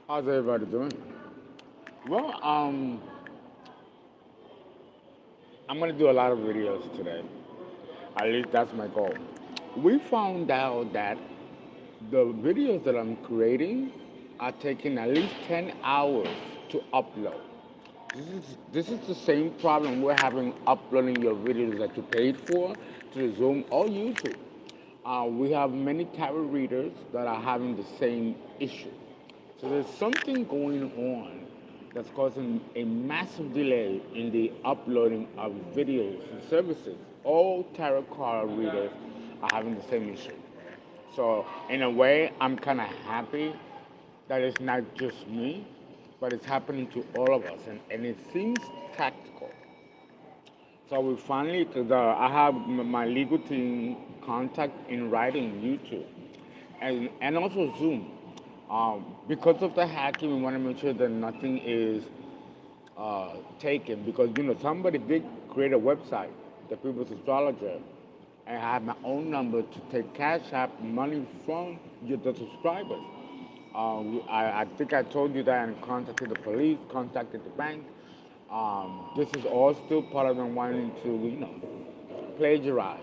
How's everybody doing? Well, I'm gonna do a lot of videos today. At least that's my goal. We found out that the videos that I'm creating are taking at least 10 hours to upload. This is the same problem we're having uploading your videos that you paid for to Zoom or YouTube. We have many tarot readers that are having the same issue. So there's something going on that's causing a massive delay in the uploading of videos and services. All tarot card readers are having the same issue. So in a way, I'm kind of happy that it's not just me, but it's happening to all of us, and it seems tactical. So we finally, cause I have my legal team contact in writing YouTube, and also Zoom. Because of the hacking, we want to make sure that nothing is taken. Because somebody did create a website, the People's Astrologer, and I have my own number to take CashApp money from the subscribers. I think I told you that and contacted the police, contacted the bank. This is all still part of them wanting to, plagiarize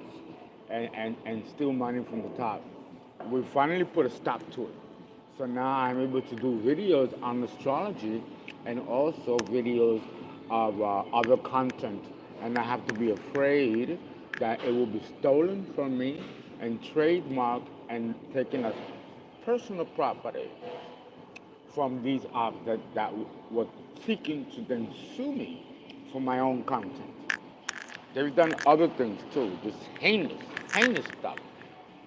and steal money from the top. We finally put a stop to it. So now I'm able to do videos on astrology and also videos of other content. And I have to be afraid that it will be stolen from me and trademarked and taken as personal property from these apps that were seeking to then sue me for my own content. They've done other things too, just heinous stuff.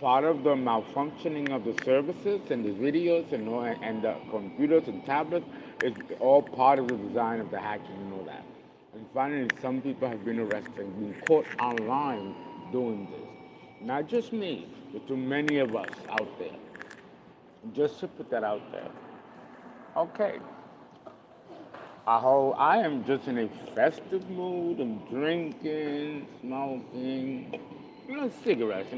Part of the malfunctioning of the services and the videos and the computers and tablets is all part of the design of the hacking, that. And finally, some people have been arrested and been caught online doing this. Not just me, but to many of us out there. Just to put that out there. Okay. I am just in a festive mood. I'm drinking, smoking, cigarettes.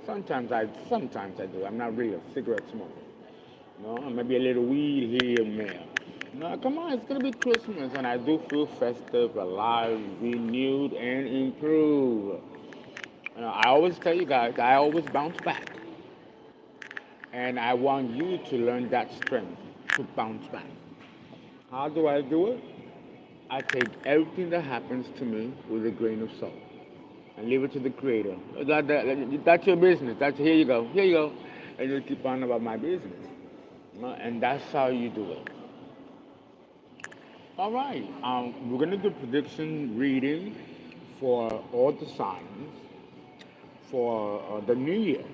Sometimes I do. I'm not really a cigarette smoker. Maybe a little weed here and there. Come on, it's gonna be Christmas, and I do feel festive, alive, renewed, and improved. I always tell you guys, I always bounce back, and I want you to learn that strength to bounce back. How do I do it? I take everything that happens to me with a grain of salt and leave it to the Creator. That's your business. Here you go, and just keep on about my business. And that's how you do it. All right, we're gonna do prediction reading for all the signs for the new year.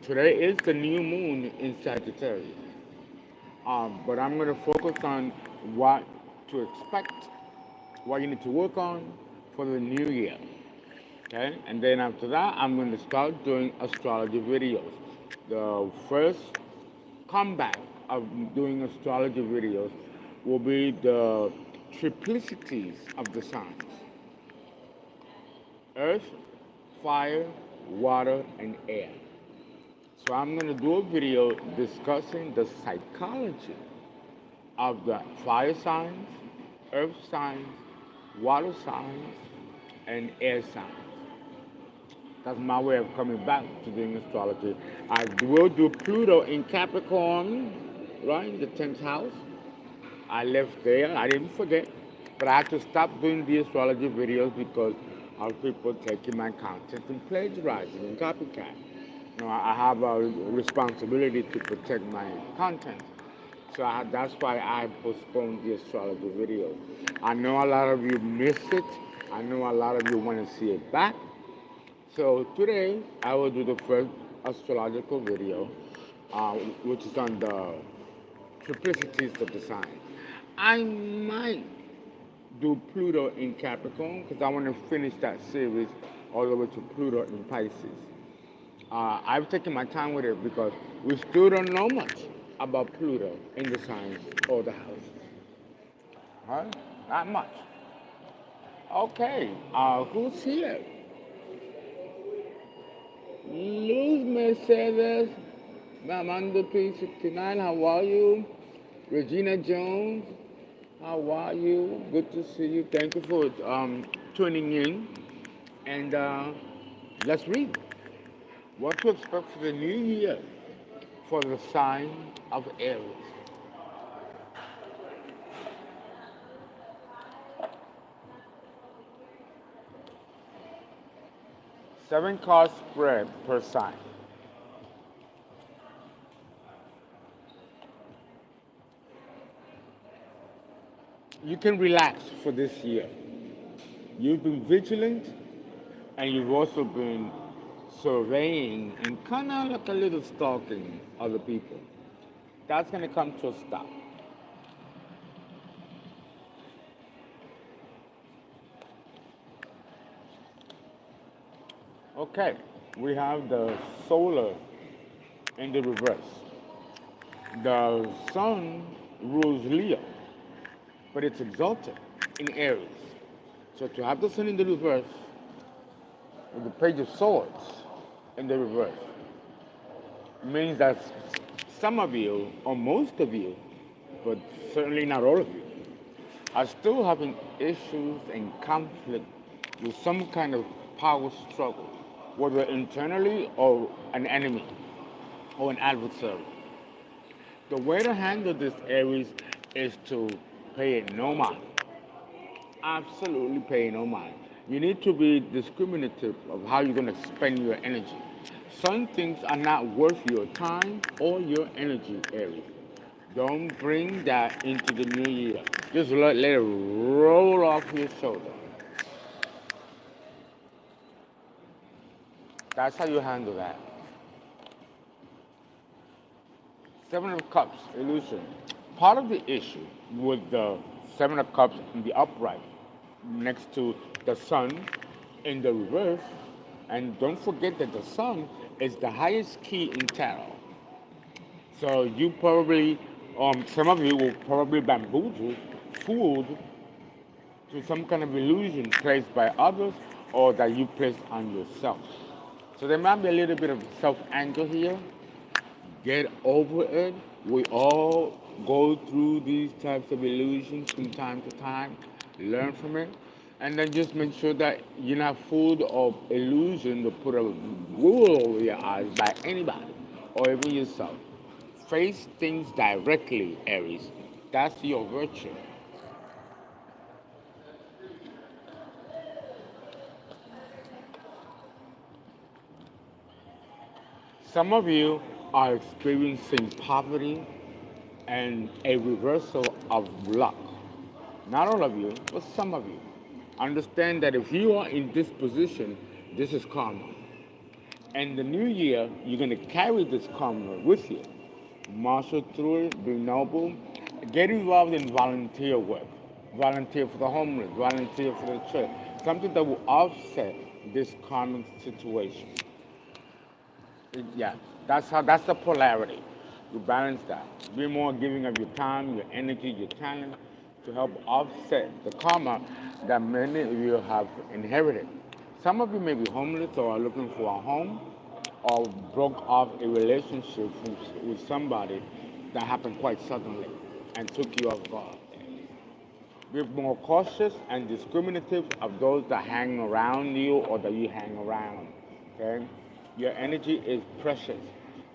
Today is the new moon in Sagittarius. But I'm going to focus on what to expect, what you need to work on for the new year. Okay? And then after that, I'm going to start doing astrology videos. The first comeback of doing astrology videos will be the triplicities of the signs: earth, fire, water, and air. So I'm going to do a video discussing the psychology of the fire signs, earth signs, water signs, and air signs. That's my way of coming back to doing astrology. I will do Pluto in Capricorn, right, the 10th house. I left there. I didn't forget. But I had to stop doing the astrology videos because of people taking my content and plagiarizing and copycat. I have a responsibility to protect my content. So that's why I postponed the astrology video. I know a lot of you miss it. I know a lot of you want to see it back. So today I will do the first astrological video, which is on the triplicities of the sign. I might do Pluto in Capricorn because I want to finish that series all the way to Pluto in Pisces. I've taken my time with it because we still don't know much about Pluto in the signs or the house. Huh? Not much. Okay, who's here? Luz Mercedes Amanda P69, how are you? Regina Jones, how are you? Good to see you. Thank you for tuning in. And let's read what to expect for the new year for the sign of Aries. Seven cards spread per sign. You can relax for this year. You've been vigilant and you've also been surveying and kind of like a little stalking other people. That's going to come to a stop. Okay, we have the solar in the reverse. The sun rules Leo, but it's exalted in Aries. So to have the sun in the reverse, with the page of swords in the reverse, means that some of you, or most of you, but certainly not all of you, are still having issues and conflict with some kind of power struggle, whether internally or an enemy or an adversary. The way to handle this, Aries, is to pay it no mind. Absolutely pay no mind. You need to be discriminative of how you're going to spend your energy. Some things are not worth your time or your energy, Aries. Don't bring that into the new year. Just let it roll off your shoulder. That's how you handle that. Seven of Cups, illusion. Part of the issue with the Seven of Cups in the upright next to the sun in the reverse, and don't forget that the sun is the highest key in tarot. So you probably, some of you will probably bamboozled, fooled to some kind of illusion placed by others or that you placed on yourself. So there might be a little bit of self-anger here. Get over it. We all go through these types of illusions from time to time. Learn from it. And then just make sure that you're not fooled of illusion to put a wool over your eyes by anybody or even yourself. Face things directly, Aries. That's your virtue. Some of you are experiencing poverty and a reversal of luck. Not all of you, but some of you. Understand that if you are in this position, this is karma. And the new year, you're going to carry this karma with you. Marshal through it, be noble, get involved in volunteer work. Volunteer for the homeless, volunteer for the church. Something that will offset this karmic situation. Yeah, that's the polarity. You balance that. Be more giving of your time, your energy, your talent to help offset the karma that many of you have inherited. Some of you may be homeless or are looking for a home or broke off a relationship with somebody that happened quite suddenly and took you off guard. Be more cautious and discriminative of those that hang around you or that you hang around. Okay? Your energy is precious.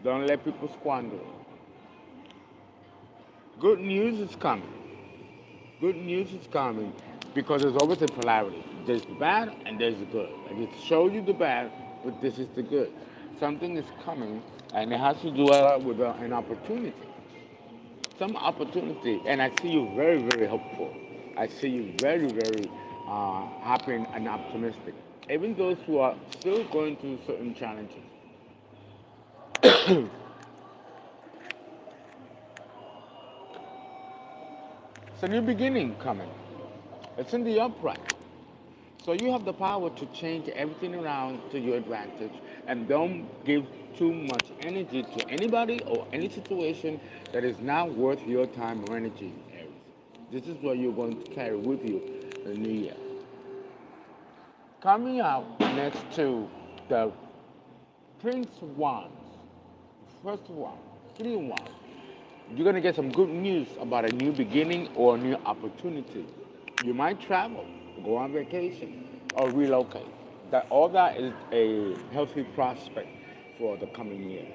Don't let people squander it. Good news is coming. Good news is coming because there's always a polarity. There's the bad and there's the good. I just showed you the bad, but this is the good. Something is coming and it has to do with an opportunity. Some opportunity, and I see you very, very hopeful. I see you very, very happy and optimistic. Even those who are still going through certain challenges. It's a new beginning coming. It's in the upright. So you have the power to change everything around to your advantage and don't give too much energy to anybody or any situation that is not worth your time or energy, Aries. This is what you're going to carry with you in the new year. Coming out next to the Prince of Wands, First one, 3-1. You're going to get some good news about a new beginning or a new opportunity. You might travel, go on vacation, or relocate. All that is a healthy prospect for the coming year.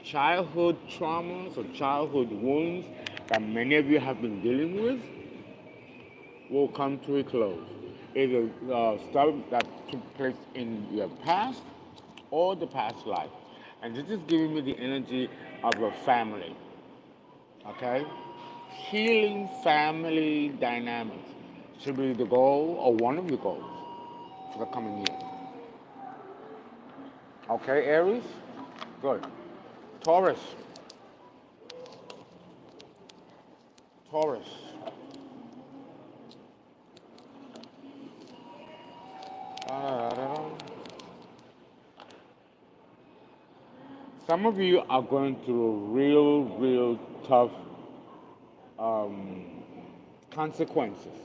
Childhood traumas or childhood wounds that many of you have been dealing with will come to a close. Either stuff that took place in your past or the past life. And this is giving me the energy of a family. Okay? Healing family dynamics should be the goal or one of the goals for the coming year. Okay, Aries? Good. Taurus. Taurus. Some of you are going through real tough consequences.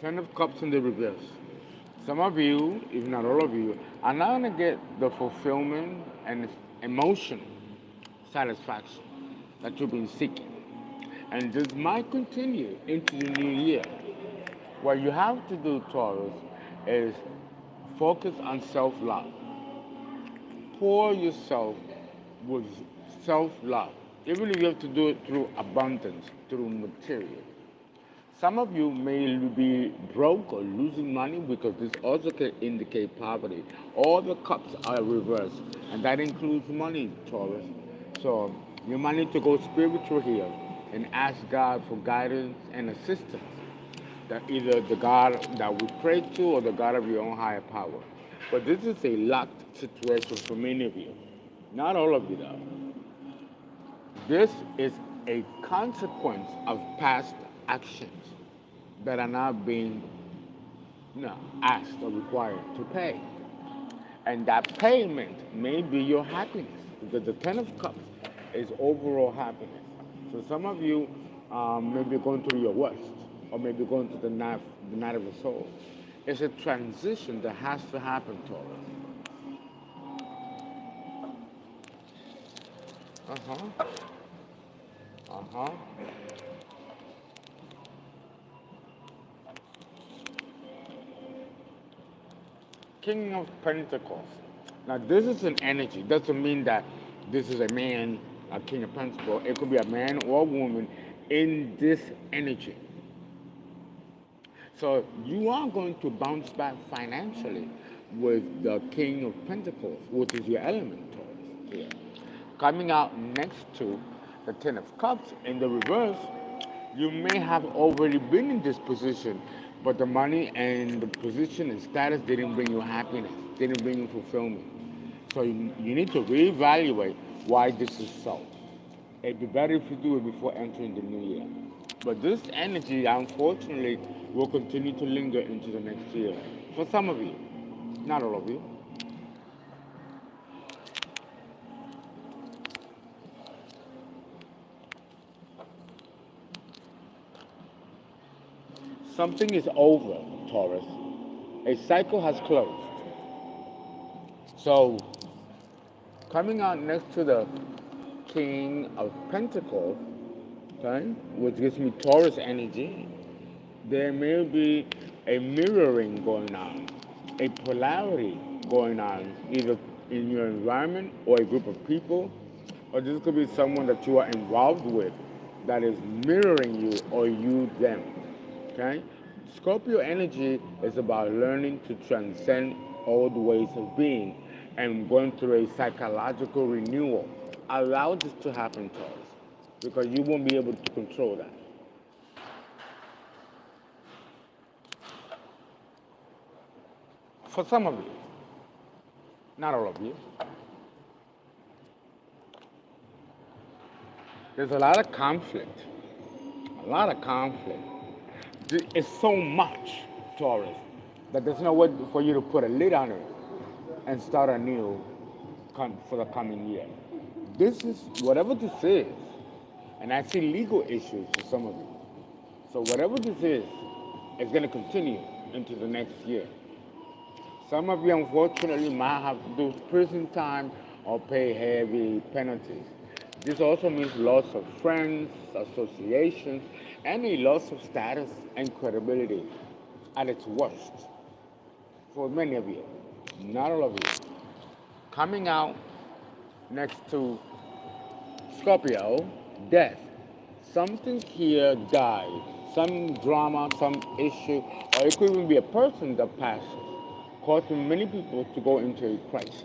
10 of Cups in the reverse. Some of you, if not all of you, are not going to get the fulfillment and emotion satisfaction that you've been seeking. And this might continue into the new year. What you have to do, Taurus, is focus on self-love. Pour yourself with self-love, even if you have to do it through abundance, through material. Some of you may be broke or losing money because this also can indicate poverty. All the cups are reversed, and that includes money, Taurus. So you might need to go spiritual here and ask God for guidance and assistance. That either the God that we pray to or the God of your own higher power. But this is a locked situation for many of you. Not all of you, though. This is a consequence of past actions that are not being asked or required to pay. And that payment may be your happiness, because the 10 of Cups is overall happiness. So some of you may be going through your worst, or maybe going through the night of the soul. It's a transition that has to happen, Taurus. King of Pentacles. Now this is an energy. Doesn't mean that this is a man, a King of Pentacles. It could be a man or a woman in this energy. So you are going to bounce back financially with the King of Pentacles, which is your element, Taurus, here. Coming out next to the 10 of Cups in the reverse, you may have already been in this position, but the money and the position and status didn't bring you happiness, didn't bring you fulfillment. So you need to reevaluate why this is so. It'd be better if you do it before entering the new year. But this energy, unfortunately, will continue to linger into the next year. For some of you, not all of you. Something is over, Taurus. A cycle has closed. So, coming out next to the King of Pentacles, okay, which gives me Taurus energy, there may be a mirroring going on, a polarity going on, either in your environment or a group of people, or this could be someone that you are involved with that is mirroring you or you them. Okay? Scorpio energy is about learning to transcend old ways of being and going through a psychological renewal. Allow this to happen, Taurus, because you won't be able to control that. For some of you, not all of you, there's a lot of conflict. A lot of conflict. It's so much, Taurus, that there's no way for you to put a lid on it and start anew for the coming year. This is, whatever this is, and I see legal issues for some of you. So whatever this is going to continue into the next year. Some of you, unfortunately, might have to do prison time or pay heavy penalties. This also means loss of friends, associations, and a loss of status and credibility at its worst for many of you, not all of you. Coming out next to Scorpio, death. Something here died. Some drama, some issue, or it could even be a person that passes, causing many people to go into a crisis.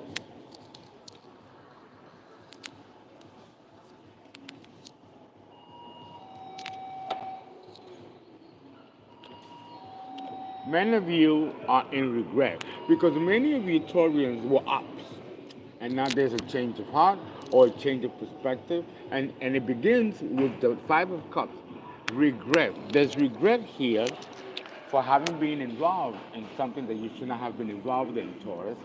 Many of you are in regret because many of you Taurians were ups, and now there's a change of heart or a change of perspective, and it begins with the Five of Cups. Regret. There's regret here for having been involved in something that you should not have been involved in, Taurus,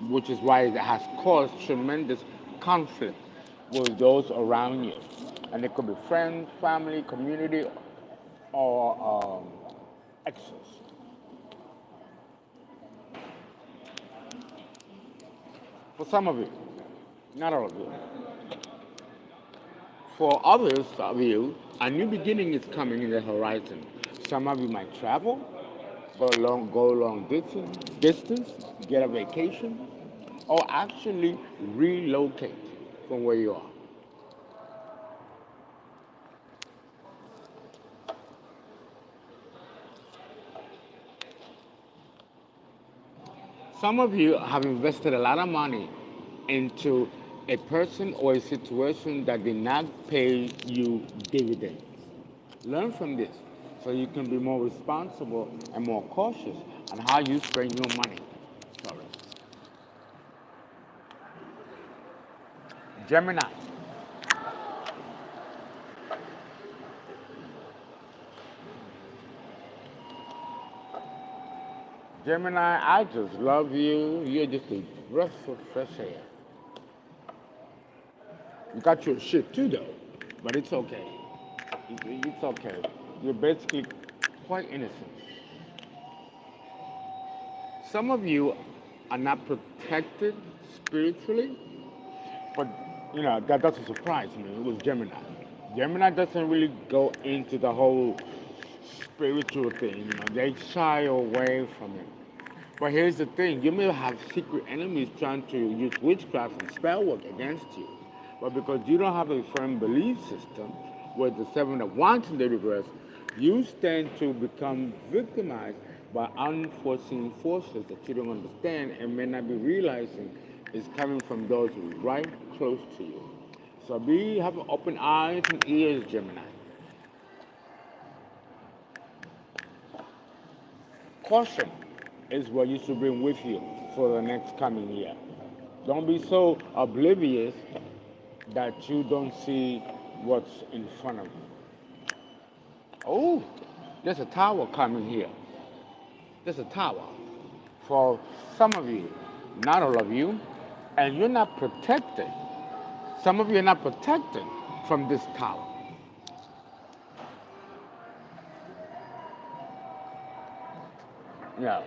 which is why it has caused tremendous conflict with those around you. And it could be friends, family, community, or exes. For some of you, not all of you. For others of you, a new beginning is coming in the horizon. Some of you might travel, go long distance, get a vacation, or actually relocate from where you are. Some of you have invested a lot of money into a person or a situation that did not pay you dividends. Learn from this so you can be more responsible and more cautious on how you spend your money. Sorry. Gemini. Gemini, I just love you. You're just a breath of fresh air. You got your shit too, though, but it's okay. It's okay. You're basically quite innocent. Some of you are not protected spiritually, but that doesn't surprise me. It was Gemini. Gemini doesn't really go into the whole spiritual thing. They shy away from it. But here's the thing: you may have secret enemies trying to use witchcraft and spell work against you. But because you don't have a firm belief system with the Seven of Wands in the reverse, you stand to become victimized by unforeseen forces that you don't understand and may not be realizing is coming from those right close to you. So have open eyes and ears, Gemini. Caution is what you should bring with you for the next coming year. Don't be so oblivious that you don't see what's in front of you. Oh, there's a tower coming here. There's a tower for some of you, not all of you, and you're not protected. Some of you are not protected from this tower. Yeah.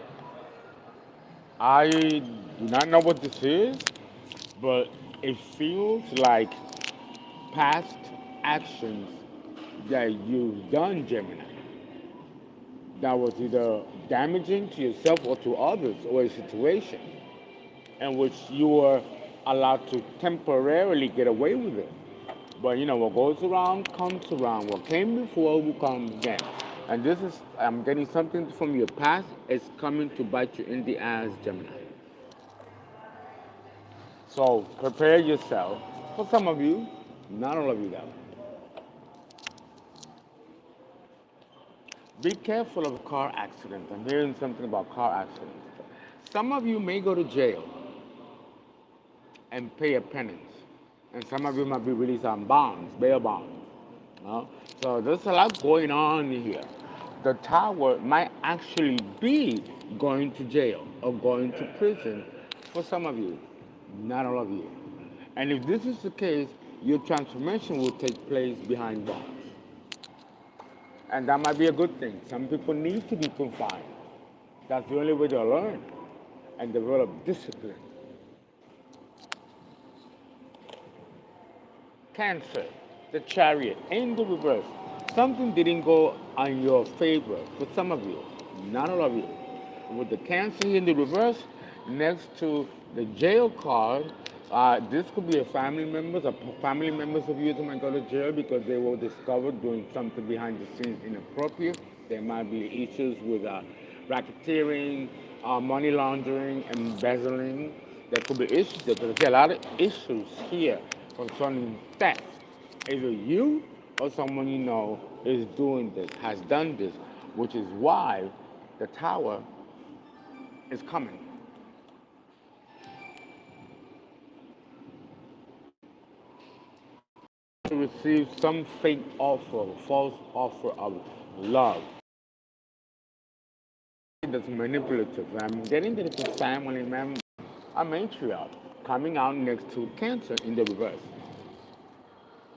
I do not know what this is, but it feels like past actions that you've done, Gemini, that was either damaging to yourself or to others or a situation in which you were allowed to temporarily get away with it. But what goes around comes around. What came before will come again. And this is, I'm getting something from your past. It's coming to bite you in the ass, Gemini. So prepare yourself. For some of you, not all of you though. Be careful of car accidents. I'm hearing something about car accidents. Some of you may go to jail and pay a penance. And some of you might be released on bonds, bail bonds. So there's a lot going on here. The tower might actually be going to jail or going to prison for some of you, not all of you. And if this is the case, your transformation will take place behind bars. And that might be a good thing. Some people need to be confined. That's the only way they'll learn. and develop discipline. Cancer, the Chariot, in the reverse. Something didn't go on your favor for some of you, not all of you. With the Cancer in the reverse, next to the jail card, this could be a family members, or family members of yours who might go to jail because they were discovered doing something behind the scenes inappropriate. There might be issues with racketeering, money laundering, embezzling. There could be issues. There could be a lot of issues here concerning theft. Either you or someone you know is doing this, has done this, which is why the Tower is coming. To receive some fake offer, false offer of love. That's manipulative. I'm getting that it's a family member, a matriarch, coming out next to Cancer in the reverse.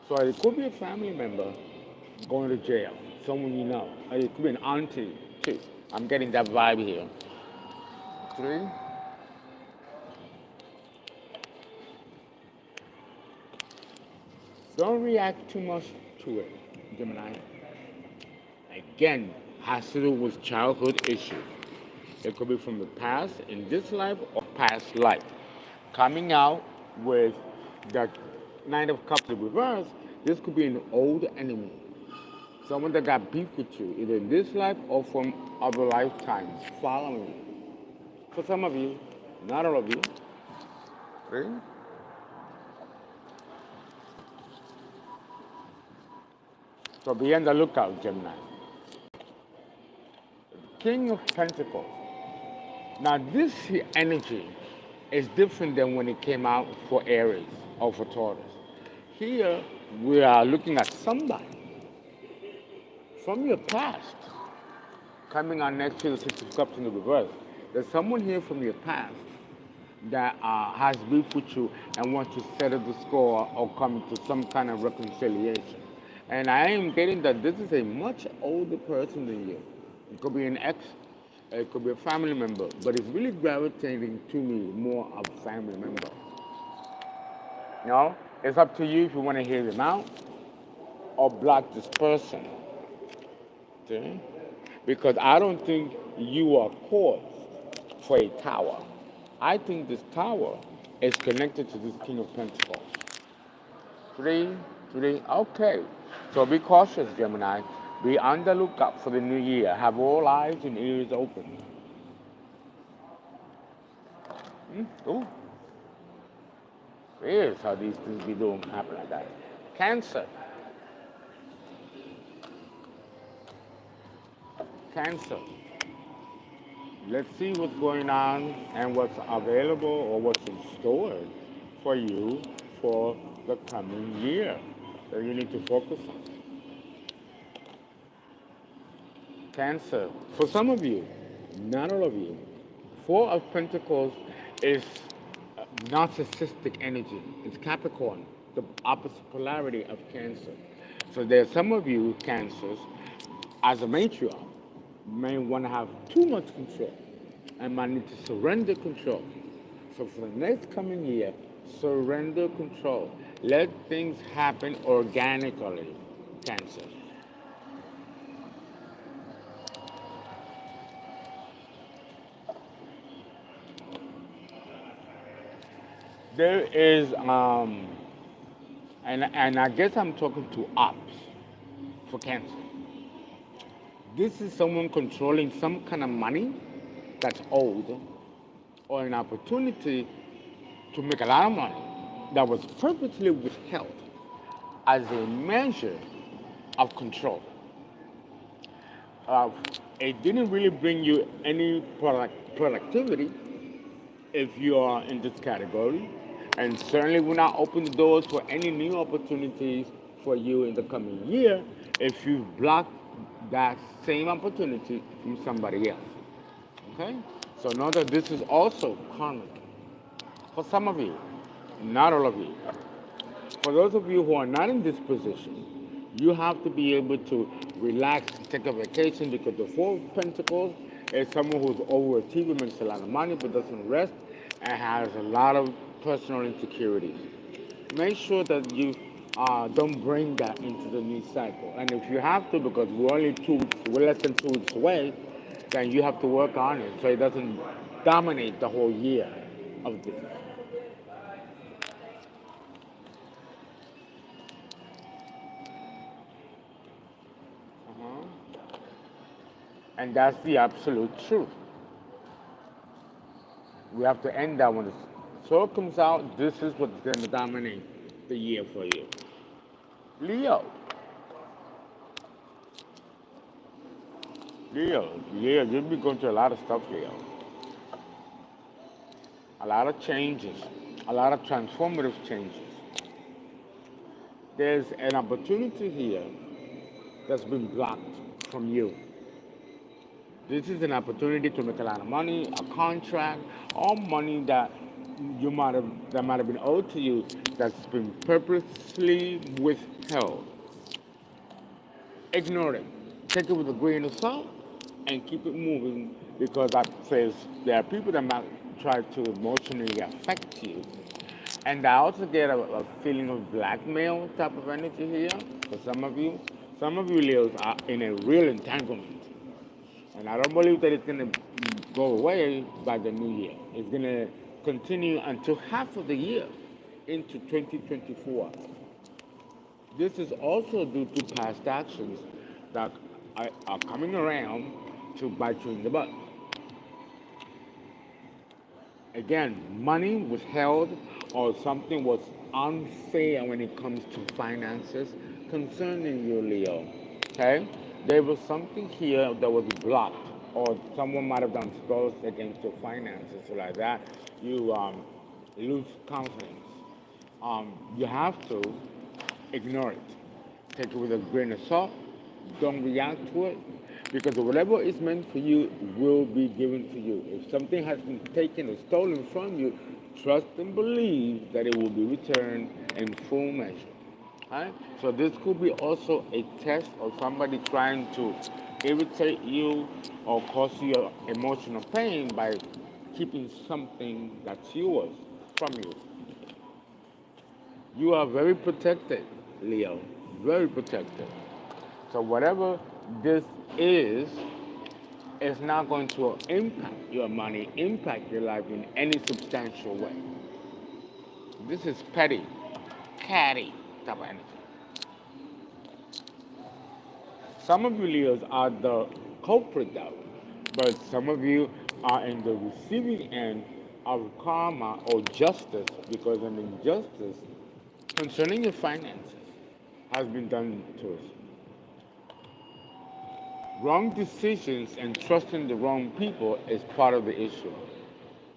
So it could be a family member going to jail, someone you know. Or it could be an auntie too. I'm getting that vibe here. 3. Don't react too much to it, Gemini. Again, has to do with childhood issues. It could be from the past, in this life, or past life. Coming out with the Knight of Cups in reverse, this could be an old enemy. Someone that got beef with you, either in this life or from other lifetimes, following you. For some of you, not all of you. 3. So be on the lookout, Gemini. King of Pentacles. Now this energy is different than when it came out for Aries or for Taurus. Here we are looking at somebody from your past coming on next to the Six of Cups in the reverse. There's someone here from your past that has beef with you and wants to settle the score or come to some kind of reconciliation. And I am getting that this is a much older person than you. It could be an ex, it could be a family member, but it's really gravitating to me more of a family member. You know, it's up to you if you want to hear them out or block this person. Okay? Because I don't think you are cause for a tower. I think this tower is connected to this King of Pentacles. 3, okay. So be cautious, Gemini. Be on the lookout for the new year. Have all eyes and ears open. Ooh. Here's how these things be doing happen like that. Cancer. Cancer. Let's see what's going on and what's available or what's in store for you for the coming year that you need to focus on. Cancer. For some of you, not all of you, 4 of Pentacles is narcissistic energy. It's Capricorn, the opposite polarity of Cancer. So there's some of you, Cancers, as a matriarch, may want to have too much control and might need to surrender control. So for the next coming year, surrender control. Let things happen organically, Cancer. There is, and I guess I'm talking to ops for Cancer. This is someone controlling some kind of money that's owed or an opportunity to make a lot of money that was purposely withheld as a measure of control. It didn't really bring you any productivity if you are in this category, and certainly will not open the doors for any new opportunities for you in the coming year if you block that same opportunity from somebody else. Okay? So know that this is also karmic. For some of you, not all of you. For those of you who are not in this position, you have to be able to relax, take a vacation, because the 4 of Pentacles is someone who's overachieving, makes a lot of money, but doesn't rest, and has a lot of personal insecurities. Make sure that you don't bring that into the new cycle. And if you have to, because we're less than 2 weeks away, then you have to work on it so it doesn't dominate the whole year of this. And that's the absolute truth. We have to end that when the soul comes out. This is what's going to dominate the year for you. Leo. Leo, you'll be going through a lot of stuff, Leo. A lot of changes, a lot of transformative changes. There's an opportunity here that's been blocked from you. This is an opportunity to make a lot of money, a contract, or money that might have been owed to you that's been purposely withheld. Ignore it. Take it with a grain of salt and keep it moving, because that says there are people that might try to emotionally affect you. And I also get a feeling of blackmail type of energy here for some of you. Some of you Leos are in a real entanglement. And I don't believe that it's going to go away by the new year. It's going to continue until half of the year into 2024. This is also due to past actions that are coming around to bite you in the butt. Again, money was held or something was unfair when it comes to finances concerning you, Leo. Okay? There was something here that was blocked, or someone might have done spells against your finances, or like that. You lose confidence. You have to ignore it. Take it with a grain of salt. Don't react to it, because whatever is meant for you will be given to you. If something has been taken or stolen from you, trust and believe that it will be returned in full measure. Right? So this could be also a test of somebody trying to irritate you or cause you emotional pain by keeping something that's yours from you. You are very protected, Leo. Very protected. So whatever this is not going to impact your money, impact your life in any substantial way. This is petty, catty type of energy. Some of you Leos are the culprit though, but some of you are in the receiving end of karma or justice, because an injustice concerning your finances has been done to us. Wrong decisions and trusting the wrong people is part of the issue.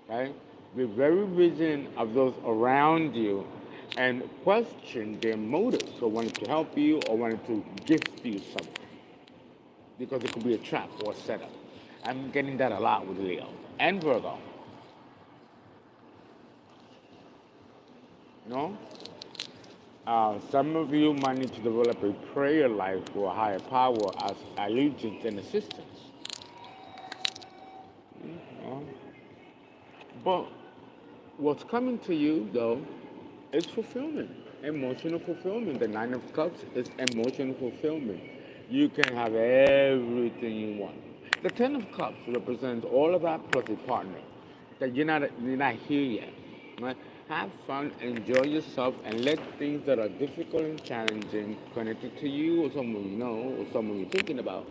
Right? Be very vigilant of those around you and question their motives for wanting to help you or wanting to gift you something. Because it could be a trap or a setup. I'm getting that a lot with Leo and Virgo. No? Some of you might need to develop a prayer life for a higher power as allegiance and assistance. But what's coming to you, though, is fulfillment, emotional fulfillment. The Nine of Cups is emotional fulfillment. You can have everything you want. The Ten of Cups represents all of that plus a partner. That you're not here yet. Right? Have fun, enjoy yourself, and let things that are difficult and challenging connected to you or someone you know or someone you're thinking about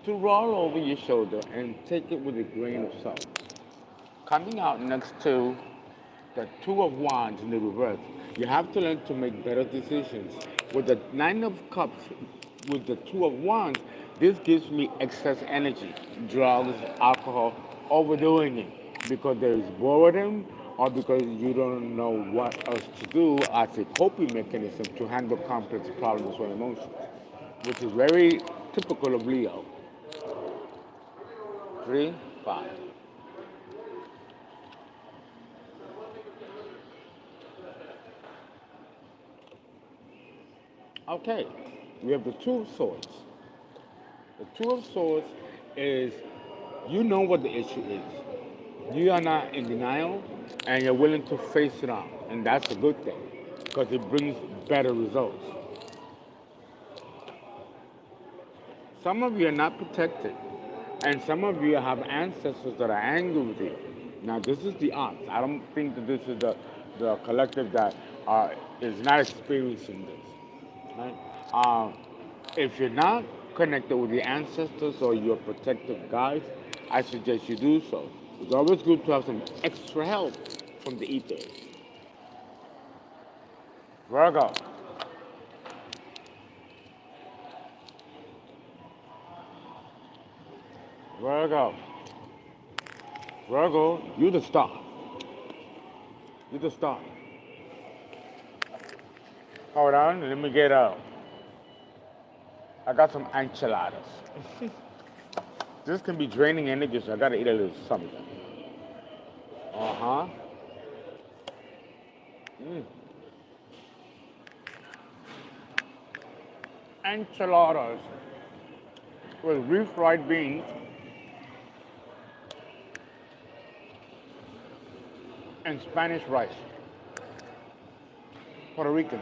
to roll over your shoulder and take it with a grain of salt. Coming out next to the Two of Wands in the reverse, you have to learn to make better decisions. With the Nine of Cups, with the Two of Wands, this gives me excess energy, drugs, alcohol, overdoing it because there is boredom or because you don't know what else to do as a coping mechanism to handle complex problems or emotions, which is very typical of Leo. 3, 5. Okay, we have the Two of Swords. The Two of Swords is You know what the issue is. You are not in denial, and you're willing to face it on, and that's a good thing because it brings better results. Some of you are not protected, and some of you have ancestors that are angry with you. Now, this is the odds. I don't think that this is the collective that is not experiencing this. Right? If you're not connected with your ancestors or your protective guides, I suggest you do so. It's always good to have some extra help from the ethers. Virgo. Virgo. Virgo, you the star. You the star. Hold on, let me get out. I got some enchiladas. This can be draining energy, so I gotta eat a little something. Uh-huh. Enchiladas with refried beans and Spanish rice. Puerto Rican.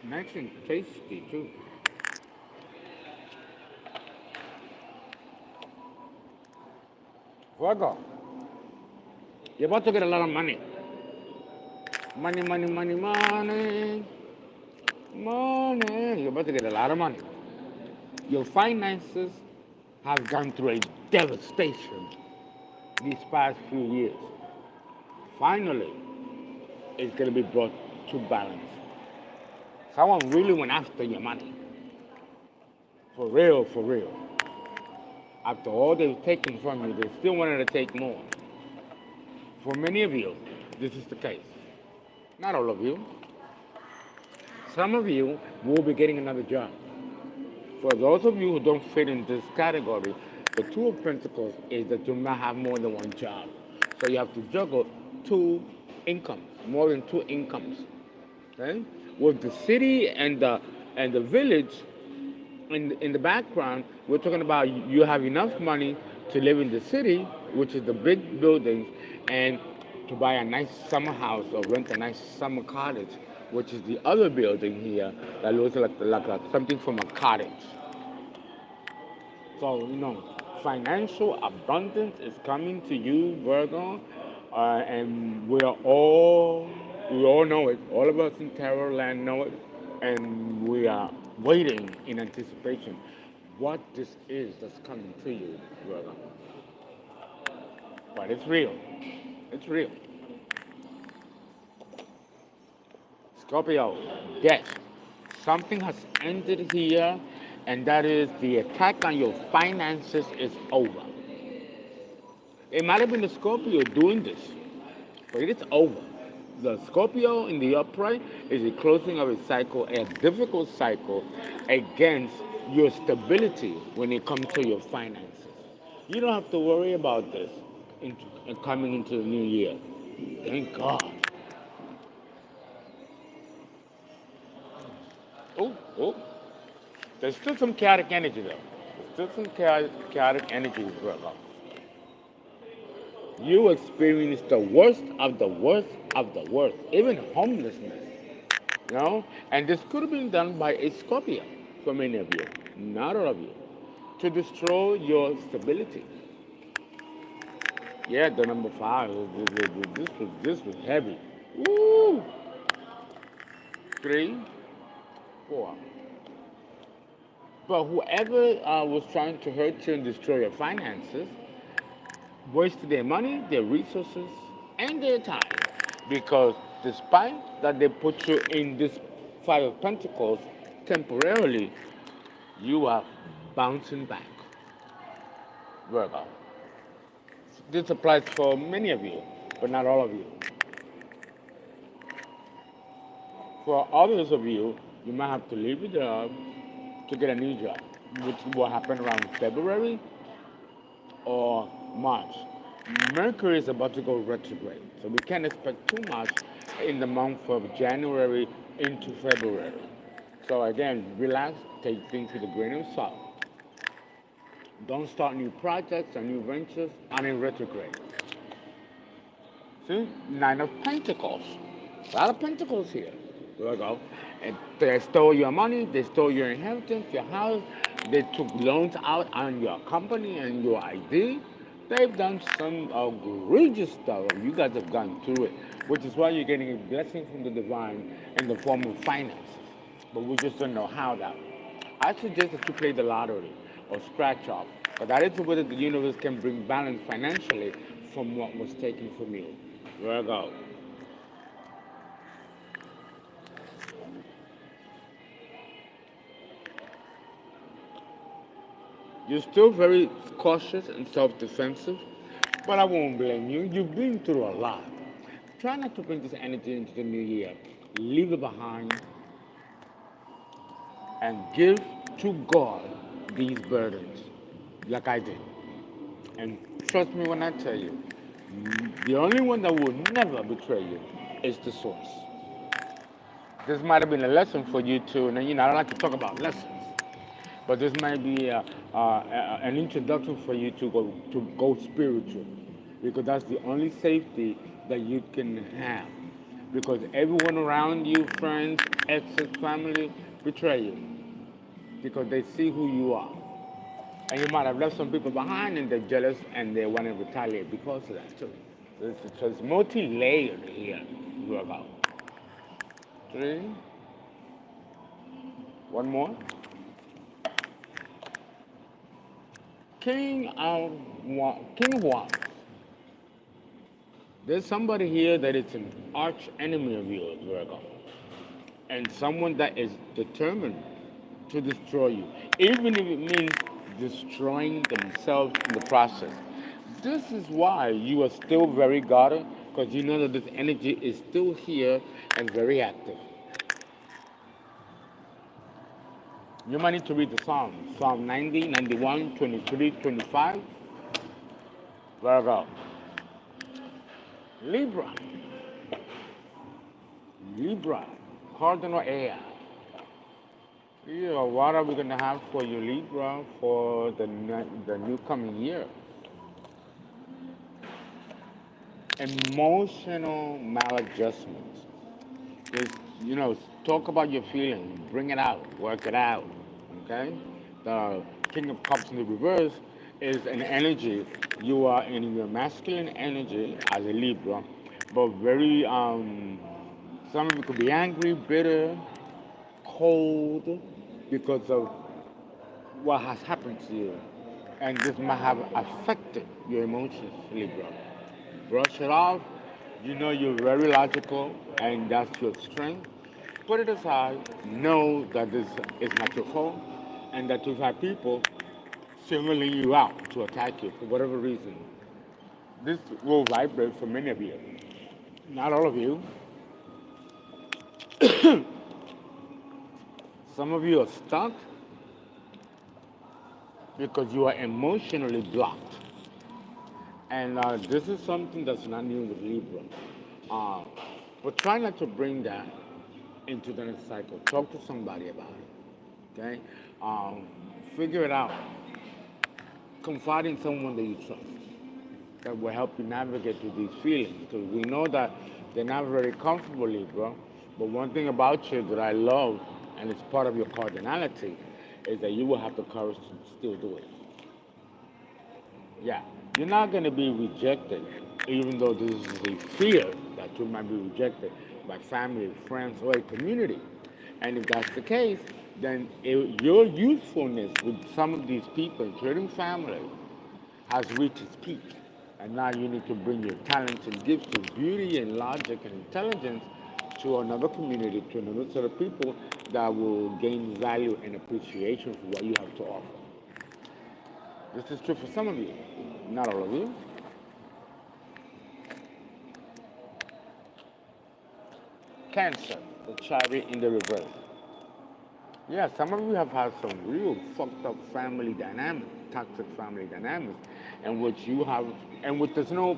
Nice and tasty too. Virgo, you're about to get a lot of money. Money, money, money, money. Money. You're about to get a lot of money. Your finances have gone through a devastation these past few years. Finally, it's going to be brought to balance. Someone really went after your money. For real, for real. After all they've taken from you, they still wanted to take more. For many of you, this is the case. Not all of you. Some of you will be getting another job. For those of you who don't fit in this category, the Two of Pentacles is that you might have more than one job. So you have to juggle two incomes, more than two incomes. Okay? With the city and the village in the background, we're talking about you have enough money to live in the city, which is the big buildings, and to buy a nice summer house or rent a nice summer cottage, which is the other building here that looks like something from a cottage. So, financial abundance is coming to you, Virgo, and we all know it. All of us in Tarot land know it, and we are waiting in anticipation what this is that's coming to you, Virgo. But it's real. It's real. Scorpio, yes, something has ended here, and that is the attack on your finances is over. It might have been the Scorpio doing this, but it is over. The Scorpio in the upright is the closing of a cycle, a difficult cycle against your stability when it comes to your finances. You don't have to worry about this coming into the new year. Thank God. Oh. There's still some chaotic energy though. There's still some chaotic energy, Virgo. You experience the worst of the worst of the worst, even homelessness, And this could have been done by a Scorpio for many of you, not all of you, to destroy your stability. Yeah, the number 5, this was heavy. Woo! 3, 4. But whoever was trying to hurt you and destroy your finances wasted their money, their resources, and their time. Because despite that they put you in this 5 of Pentacles temporarily, you are bouncing back, Virgo. This applies for many of you, but not all of you. For others of you, you might have to leave your job to get a new job, which will happen around February or March. Mercury is about to go retrograde, so we can't expect too much in the month of January into February. So again, relax, take things with a grain of salt. Don't start new projects or new ventures on in retrograde. See, Nine of Pentacles. A lot of Pentacles here. There we go. And they stole your money, they stole your inheritance, your house, they took loans out on your company and your ID. They've done some egregious stuff. You guys have gone through it, which is why you're getting a blessing from the divine in the form of finances. But we just don't know how that. I suggest that you play the lottery or scratch off. But that is the way that the universe can bring balance financially from what was taken from you. Virgo. You're still very cautious and self-defensive, but I won't blame you. You've been through a lot. Try not to bring this energy into the new year. Leave it behind and give to God these burdens, like I did. And trust me when I tell you, the only one that will never betray you is the source. This might have been a lesson for you too, and I don't like to talk about lessons, but this might be an introduction for you to go spiritual, because that's the only safety that you can have. Because everyone around you, friends, exes, family, betray you because they see who you are. And you might have left some people behind and they're jealous and they want to retaliate because of that too. So it's multi-layered here, Virgo. 3. One more. King of Wands. There's somebody here that is an arch enemy of yours, Virgo. And someone that is determined to destroy you, even if it means destroying themselves in the process. This is why you are still very guarded, because you know that this energy is still here and very active. You might need to read the Psalms. Psalm 90, 91, 23, 25. Virgo. Libra. Libra. Cardinal air. Yeah, what are we going to have for you, Libra, for the new coming year? Emotional maladjustments. Just, talk about your feelings, bring it out, work it out, okay? The King of Cups in the reverse is an energy. You are in your masculine energy as a Libra, but very, some of you could be angry, bitter, cold because of what has happened to you. And this might have affected your emotions, Libra. Brush it off. You know you're very logical and that's your strength. Put it aside. Know that this is not your fault and that you've had people singling you out to attack you for whatever reason. This will vibrate for many of you. Not all of you. Some of you are stuck because you are emotionally blocked. And this is something that's not new with Libra. But try not to bring that into the next cycle. Talk to somebody about it. Okay? Figure it out. Confide in someone that you trust that will help you navigate through these feelings. Because we know that they're not very comfortable, Libra. But one thing about you that I love, and it's part of your cardinality, is that you will have the courage to still do it. Yeah, you're not going to be rejected, even though this is a fear that you might be rejected by family, friends, or a community. And if that's the case, then your usefulness with some of these people, including family, has reached its peak. And now you need to bring your talents and gifts of beauty and logic and intelligence to another community, to another set of people that will gain value and appreciation for what you have to offer. This is true for some of you, not all of you. Cancer, the Chariot in the reverse. Yeah, some of you have had some real fucked up family dynamics, toxic family dynamics, and which there's no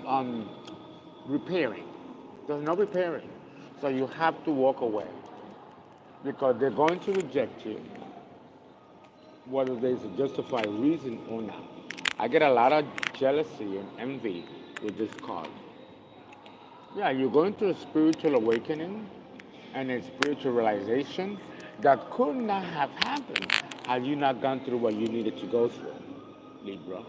repairing. There's no repairing. So you have to walk away because they're going to reject you, whether there's a justified reason or not. I get a lot of jealousy and envy with this card. Yeah, you're going through a spiritual awakening and a spiritual realization that could not have happened had you not gone through what you needed to go through, Libra.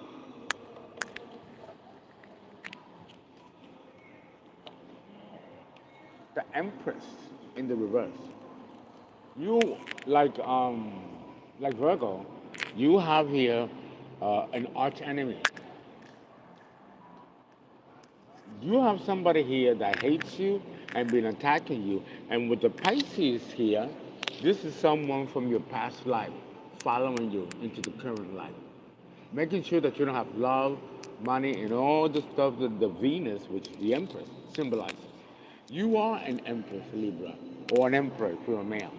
The Empress in the reverse. You like Virgo, you have here an arch enemy. You have somebody here that hates you and been attacking you. And with the Pisces here, this is someone from your past life following you into the current life. Making sure that you don't have love, money, and all the stuff that the Venus, which the Empress, symbolizes. You are an Empress, Libra, or an Emperor if you're a male.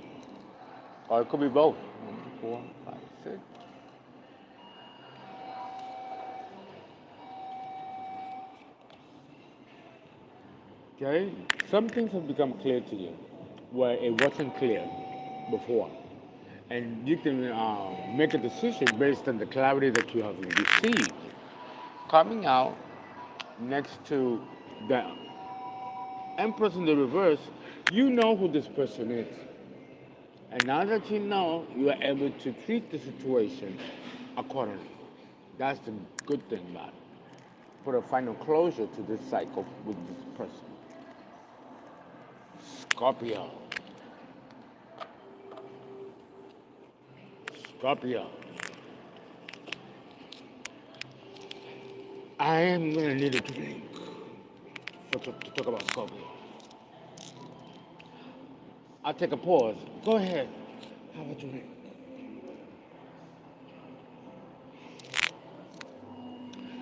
Or it could be both. 1, 4, 5, 6. Okay? Some things have become clear to you where it wasn't clear before. And you can make a decision based on the clarity that you have received. Coming out next to the Empress in the reverse, you know who this person is. And now that you know, you are able to treat the situation accordingly. That's the good thing about it. Put a final closure to this cycle with this person. Scorpio. Scorpio. I am going to need a drink to talk about Scorpio. I'll take a pause. Go ahead. Have a drink.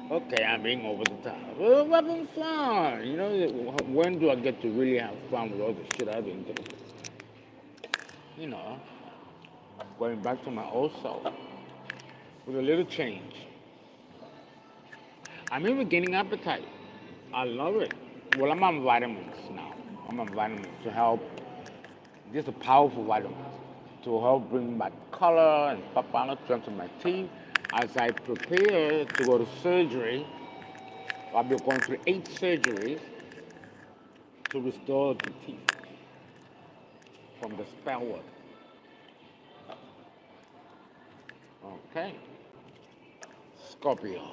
Okay, I'm being over the top. Well, we're having fun. You know, when do I get to really have fun with all the shit I've been doing? You know, going back to my old self with a little change. I'm even gaining appetite. I love it. Well, I'm on vitamins now. I'm on vitamins to help. These are powerful vitamins to help bring back color and pop out strength in my teeth. As I prepare to go to surgery, I'll be going through 8 surgeries to restore the teeth from the spell work. Okay. Scorpio.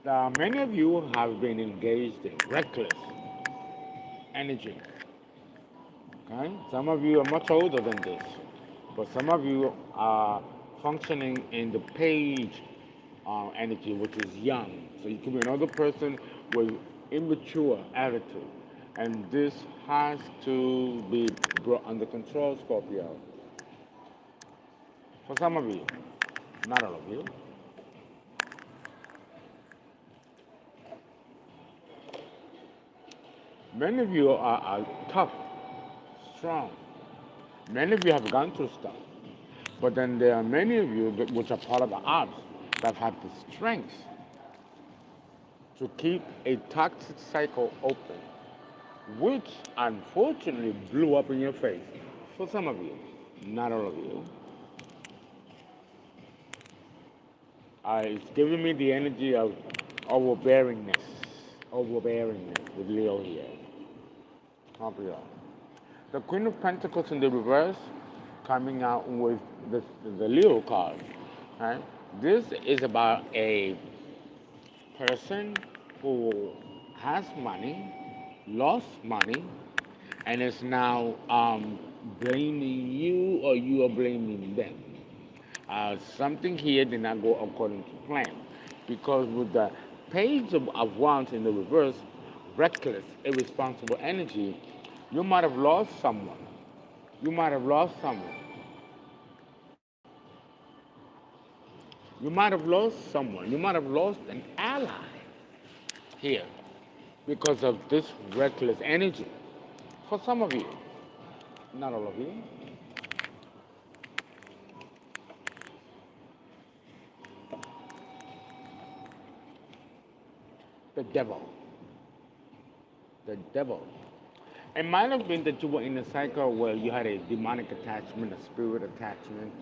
Now, many of you have been engaged in reckless energy. Okay? Some of you are much older than this, but some of you are functioning in the page energy, which is young. So you could be another person with immature attitude. And this has to be brought under control, Scorpio. For some of you, not all of you. Many of you are tough, strong. Many of you have gone through stuff. But then there are many of you, which are part of the ops, that have the strength to keep a toxic cycle open, which unfortunately blew up in your face. For some of you, not all of you. It's giving me the energy of overbearingness with Leo here. Scorpio. The Queen of Pentacles in the reverse, coming out with the Leo card. Right? This is about a person who has money, lost money, and is now blaming you or you are blaming them. Something here did not go according to plan because with the Page of Wands in the reverse, reckless, irresponsible energy, you might have lost someone. You might have lost someone. You might have lost someone. You might have lost an ally here because of this reckless energy. For some of you, not all of you. The devil. The devil. It might have been that you were in a cycle where you had a demonic attachment, a spirit attachment,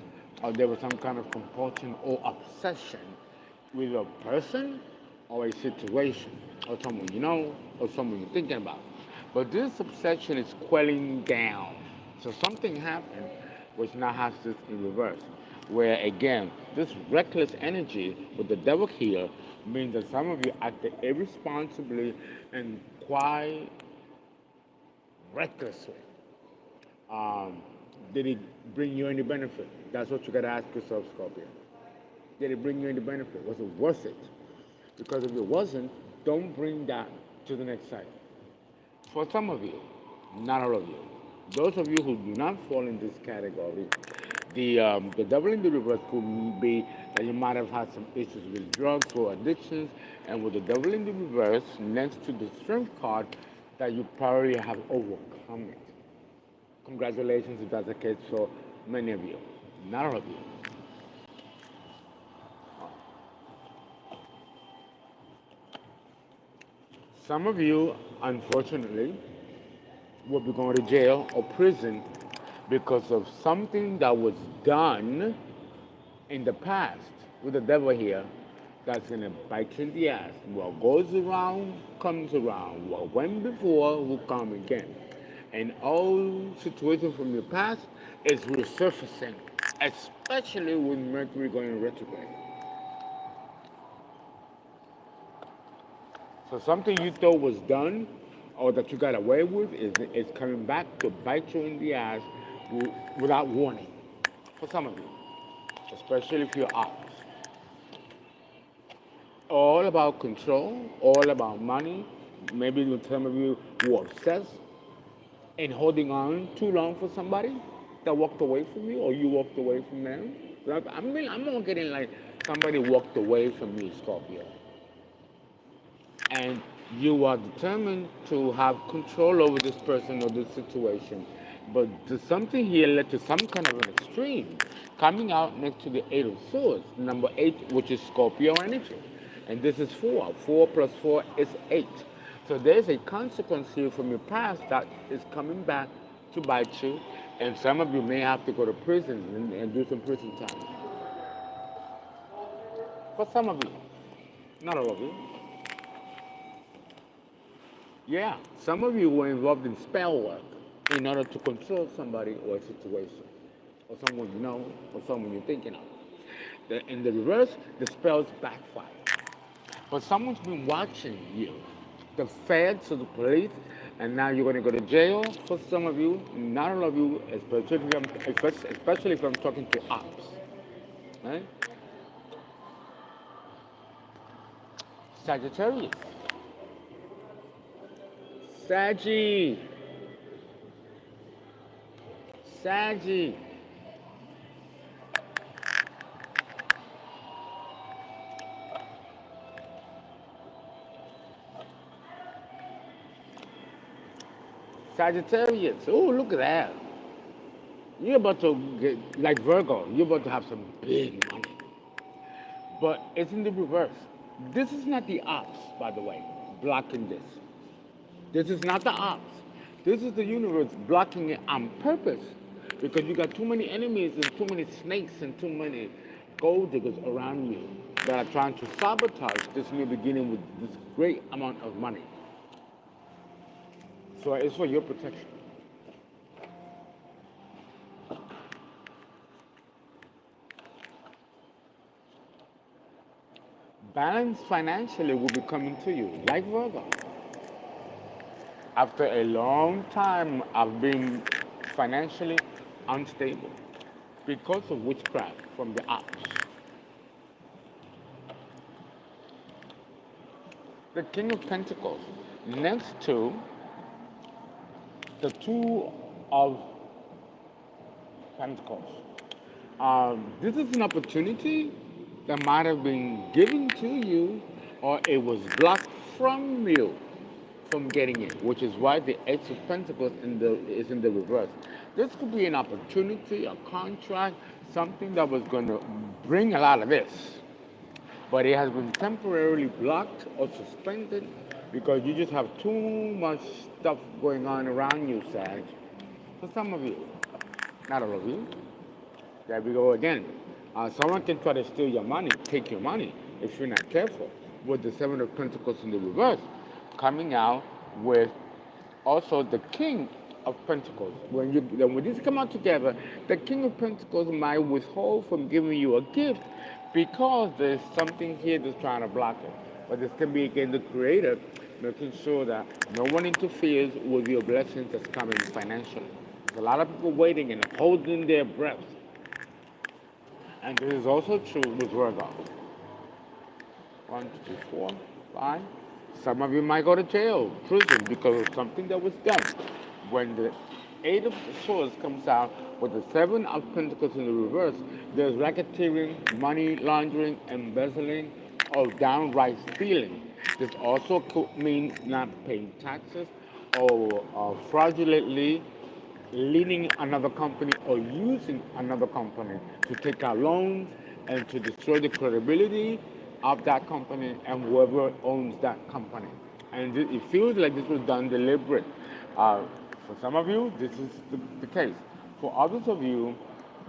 or there was some kind of compulsion or obsession with a person or a situation or someone you know or someone you're thinking about. But this obsession is quelling down. So something happened which now has this in reverse. Where again, this reckless energy with the devil here means that some of you acted irresponsibly and quite recklessly. Um, did it bring you any benefit? That's what you gotta ask yourself, Scorpio. Did it bring you any benefit? Was it worth it? Because if it wasn't, don't bring that to the next cycle. For some of you, not all of you. Those of you who do not fall in this category, the devil in the reverse could be that you might have had some issues with drugs or addictions, and with the devil in the reverse next to the strength card, that you probably have overcome it. Congratulations if that's the case for many of you, not all of you. Some of you, unfortunately, will be going to jail or prison because of something that was done in the past with the devil here that's going to bite you in the ass. What goes around comes around. What went before will come again. And all situations from your past is resurfacing, especially with Mercury going retrograde. So something you thought was done or that you got away with is coming back to bite you in the ass without warning. For some of you, especially if you're ops. All about control, all about money. Maybe some of you who are obsessed and holding on too long for somebody that walked away from you or you walked away from them. I'm not getting like somebody walked away from you, Scorpio. And you are determined to have control over this person or this situation. But something here led to some kind of an extreme coming out next to the Eight of Swords, number 8, which is Scorpio energy. And this is 4. 4 plus 4 is 8. So there's a consequence here from your past that is coming back to bite you. And some of you may have to go to prison and do some prison time. For some of you, not all of you. Yeah, some of you were involved in spell work in order to control somebody or a situation, or someone you know, or someone you're thinking of. In the reverse, the spells backfire. But someone's been watching you, the feds or the police, and now you're going to go to jail. For some of you, not all of you, especially if I'm talking to ops. Right? Sagittarius. Saggy. Saggy. Sagittarius. Oh, look at that. You're about to get, like Virgo, you're about to have some big money. But it's in the reverse. This is not the ops, by the way, blocking this. This is not the ops. This is the universe blocking it on purpose because you got too many enemies and too many snakes and too many gold diggers around you that are trying to sabotage this new beginning with this great amount of money. So it's for your protection. Balance financially will be coming to you, like Virgo. After a long time of being financially unstable because of witchcraft from the ops. The King of Pentacles next to the Two of Pentacles. This is an opportunity that might have been given to you or it was blocked from you from getting it, which is why the Ace of Pentacles is in the reverse. This could be an opportunity, a contract, something that was going to bring a lot of this. but it has been temporarily blocked or suspended because you just have too much stuff going on around you, Sag. For some of you, not all of you. There we go again. Someone can try to steal your money, take your money, if you're not careful. With the Seven of Pentacles in the reverse, coming out with also the King of Pentacles. When these come out together, the King of Pentacles might withhold from giving you a gift because there's something here that's trying to block it. But this can be again the Creator making sure that no one interferes with your blessings that's coming financially. There's a lot of people waiting and holding their breath. And this is also true with Virgo. 1, 2, 4, 5. Some of you might go to jail, prison, because of something that was done. When the Eight of Swords comes out with the Seven of Pentacles in the reverse, there's racketeering, money laundering, embezzling, or downright stealing. This also could mean not paying taxes or fraudulently leading another company or using another company to take out loans and to destroy the credibility of that company and whoever owns that company. And it feels like this was done deliberate. For some of you, this is the case. For others of you,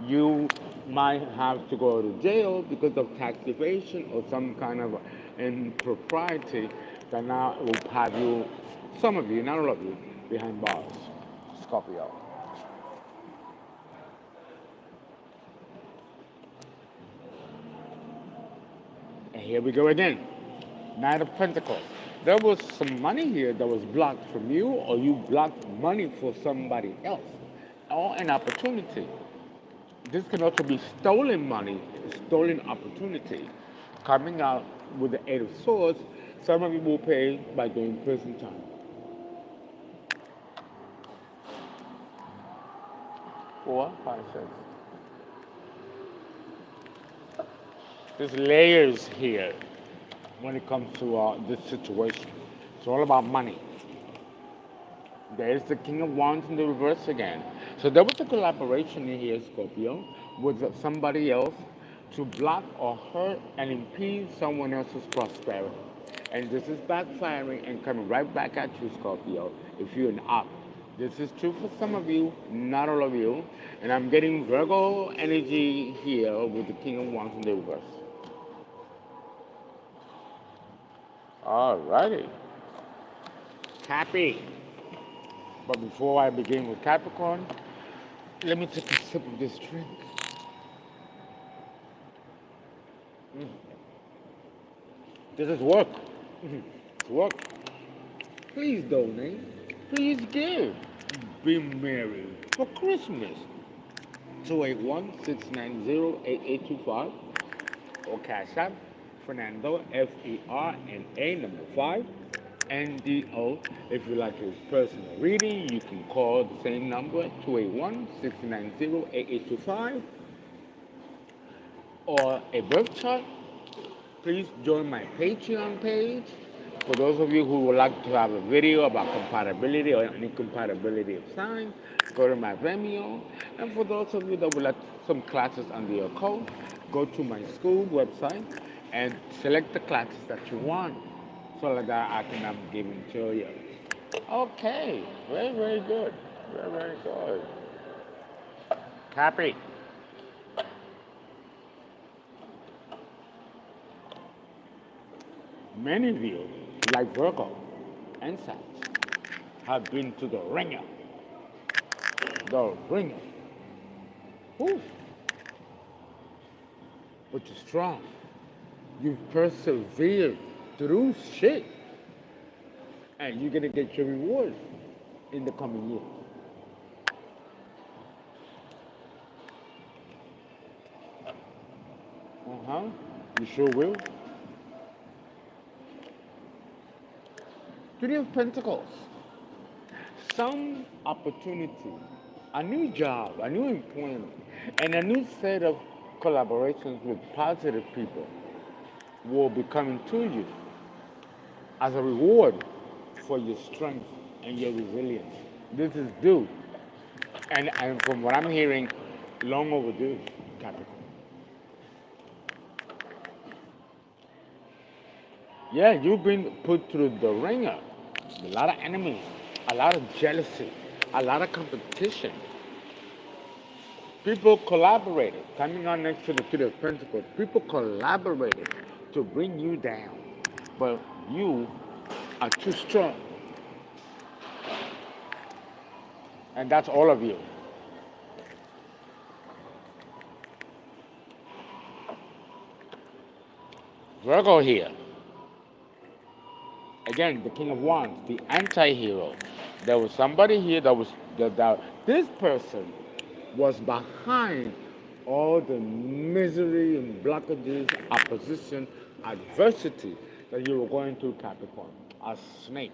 you might have to go to jail because of tax evasion or some kind of impropriety that now will have you, some of you, not all of you, behind bars. Scorpio. And here we go again. Knight of Pentacles. There was some money here that was blocked from you, or you blocked money for somebody else, or an opportunity. This can also be stolen money, stolen opportunity. Coming out with the Eight of Swords, some of you will pay by doing prison time. 4, 5, 6. There's layers here when it comes to this situation. It's all about money. There's the King of Wands in the reverse again. So there was a collaboration in here, Scorpio, with somebody else to block or hurt and impede someone else's prosperity. And this is backfiring and coming right back at you, Scorpio, if you're an op. This is true for some of you, not all of you. And I'm getting Virgo energy here with the King of Wands in the reverse. Alrighty. Happy. But before I begin with Capricorn, let me take a sip of this drink. This is work. It's work. Please donate. Please give. Be merry for Christmas. 281-690-8825 or CashApp, Fernando, Fernando, 5, NDO. If you like his personal reading, you can call the same number, 281-690-8825, or a birth chart. Please join my Patreon page. For those of you who would like to have a video about compatibility or incompatibility of signs, go to my VIMEO. And for those of you that would like some classes under your code, go to my school website and select the classes that you want so that I can give them to you. Okay, very, very good. Very, very good. Happy. Many of you, like Virgo and Sag, have been to the ringer. The ringer. Ooh. But you're strong. You've persevered through shit. And you're going to get your reward in the coming year. You sure will. Three of Pentacles. Some opportunity, a new job, a new employment, and a new set of collaborations with positive people will be coming to you as a reward for your strength and your resilience. This is due. And from what I'm hearing, long overdue, Capricorn. Yeah, you've been put through the ringer. A lot of enemies, a lot of jealousy, a lot of competition. People collaborated. Coming on next to the Three of Pentacles, people collaborated to bring you down. But you are too strong. And that's all of you. Virgo here. Again, the King of Wands, the anti-hero. There was somebody here that was, this person was behind all the misery and blockages, opposition, adversity that you were going through, Capricorn. A snake.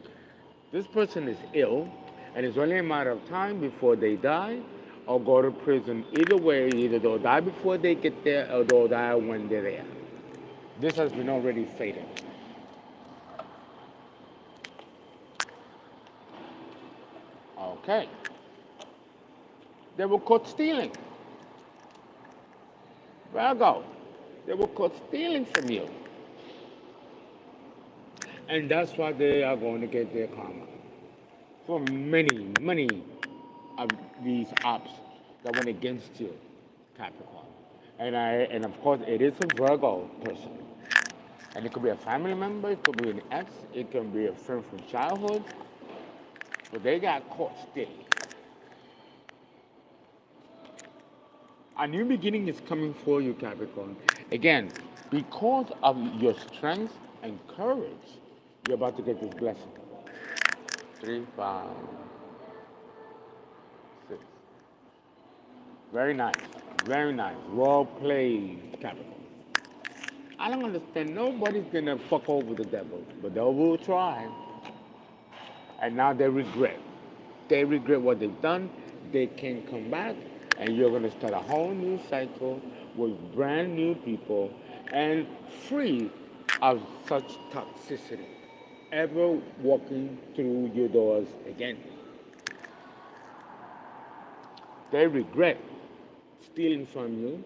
This person is ill, and it's only a matter of time before they die or go to prison. Either way, either they'll die before they get there or they'll die when they're there. This has been already fated. Okay. They were caught stealing. Virgo, they were caught stealing from you. And that's why they are going to get their karma. For many of these ops that went against you, Capricorn. And of course, it is a Virgo person. And it could be a family member, it could be an ex, it can be a friend from childhood. But they got caught stealing. A new beginning is coming for you, Capricorn. Again, because of your strength and courage, you're about to get this blessing. 3, 5, 6. Very nice. Very nice. Well played, Capricorn. I don't understand. Nobody's going to fuck over the devil, but they will try. And now they regret. They regret what they've done. They can come back, and you're going to start a whole new cycle with brand new people and free of such toxicity ever walking through your doors again. They regret stealing from you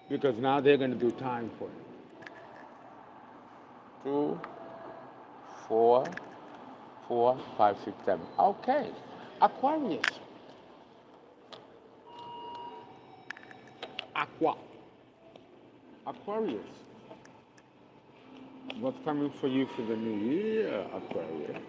because now they're going to do time for it. 2, 4, 4, 5, 6, 7. Okay. Aquarius. Aquarius. What's coming for you for the new year, Aquarius?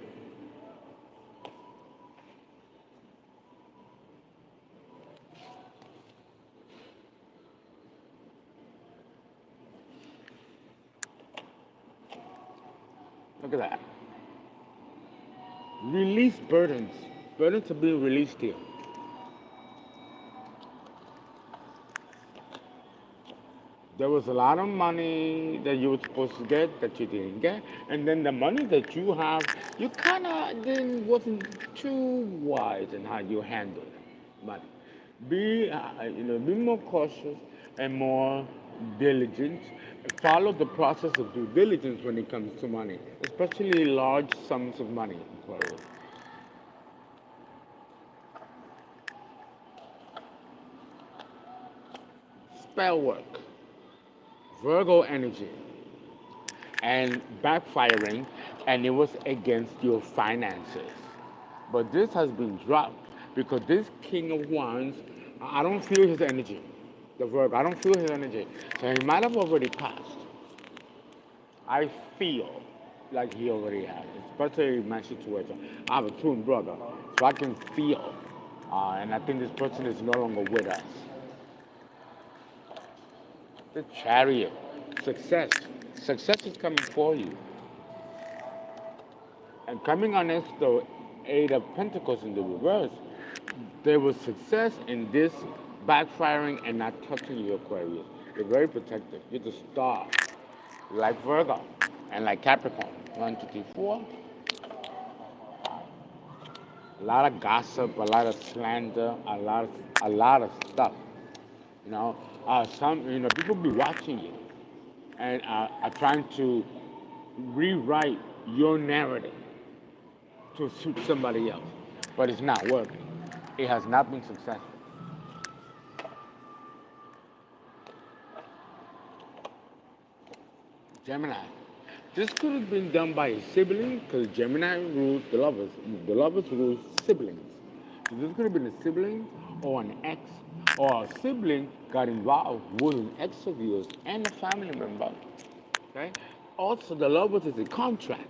Look at that. Release burdens. Burdens are being released here. There was a lot of money that you were supposed to get that you didn't get, and then the money that you have, you kind of wasn't too wise in how you handled it. But be more cautious and more diligent. Follow the process of due diligence when it comes to money, especially large sums of money. Spell work. Virgo energy and backfiring, and it was against your finances. But this has been dropped because this King of Wands, I don't feel his energy. The Virgo, I don't feel his energy. So he might have already passed. I feel like he already has, especially in my situation. I have a twin brother, so I can feel, and I think this person is no longer with us. The Chariot, success. Success is coming for you. And coming on next to 8 of Pentacles in the reverse, there was success in this backfiring and not touching you, Aquarius. You're very protected. You're the star, like Virgo and like Capricorn. 1, 2, 3, 4. A lot of gossip, a lot of slander, a lot of stuff. People be watching you and are trying to rewrite your narrative to suit somebody else, but it's not working. It has not been successful. Gemini. This could have been done by a sibling because Gemini rules the lovers. The lovers rules siblings. So this could have been a sibling or an ex, or a sibling got involved with an ex of yours and a family member. Okay? Also, the lovers is a contract.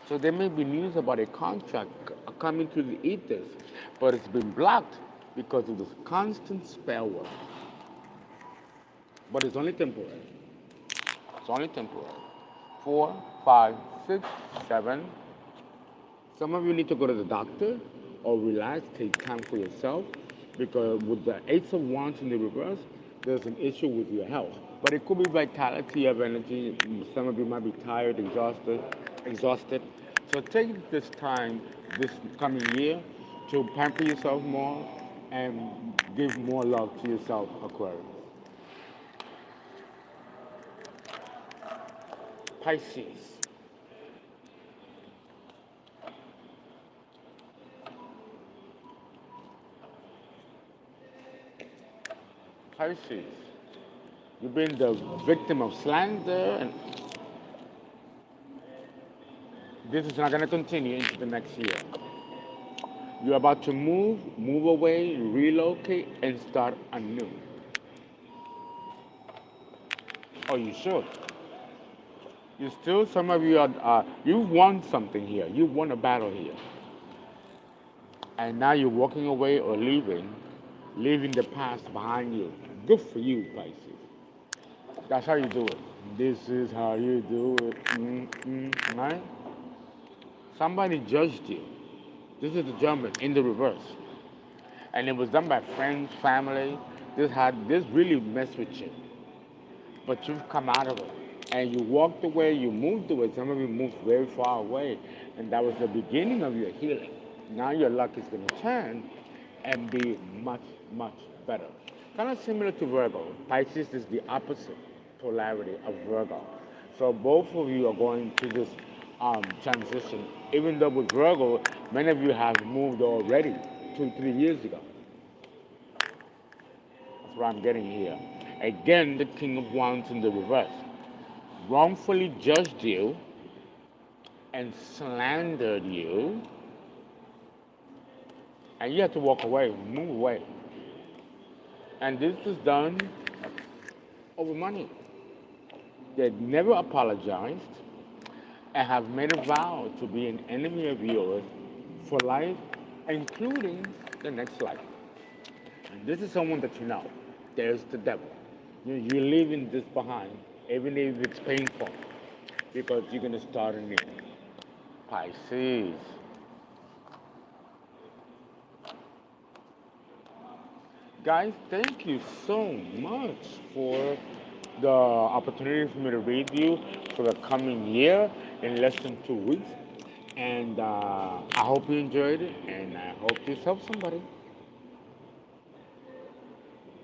So there may be news about a contract coming through the ethers, but it's been blocked because of this constant spell work. But it's only temporary. It's only temporary. 4, 5, 6, 7. Some of you need to go to the doctor or relax, take time for yourself, because with the Ace of Wands in the reverse, there's an issue with your health. But it could be vitality of energy. Some of you might be tired, exhausted. So take this time, this coming year, to pamper yourself more and give more love to yourself, Aquarius. Pisces. Pisces. You've been the victim of slander, and this is not going to continue into the next year. You're about to move away, relocate, and start anew. Oh, you should. You still, some of you you've won something here. You've won a battle here. And now you're walking away or leaving the past behind you. Good for you, Pisces. That's how you do it. This is how you do it. Right? Somebody judged you. This is the German in the reverse. And it was done by friends, family. This really messed with you. But you've come out of it. And you walked away, you moved away. Some of you moved very far away. And that was the beginning of your healing. Now your luck is going to turn and be much, much better. Kind of similar to Virgo. Pisces is the opposite polarity of Virgo. So both of you are going through this transition. Even though with Virgo, many of you have moved already 2-3 years ago. That's what I'm getting here. Again, the King of Wands in the reverse. Wrongfully judged you and slandered you, and you have to walk away, move away. And this was done over money. They never apologized and have made a vow to be an enemy of yours for life, including the next life. And this is someone that you know. There's the devil. You're leaving this behind, even if it's painful, because you're going to start anew. Pisces. Guys, thank you so much for the opportunity for me to read you for the coming year in less than 2 weeks. And I hope you enjoyed it, and I hope this helps somebody.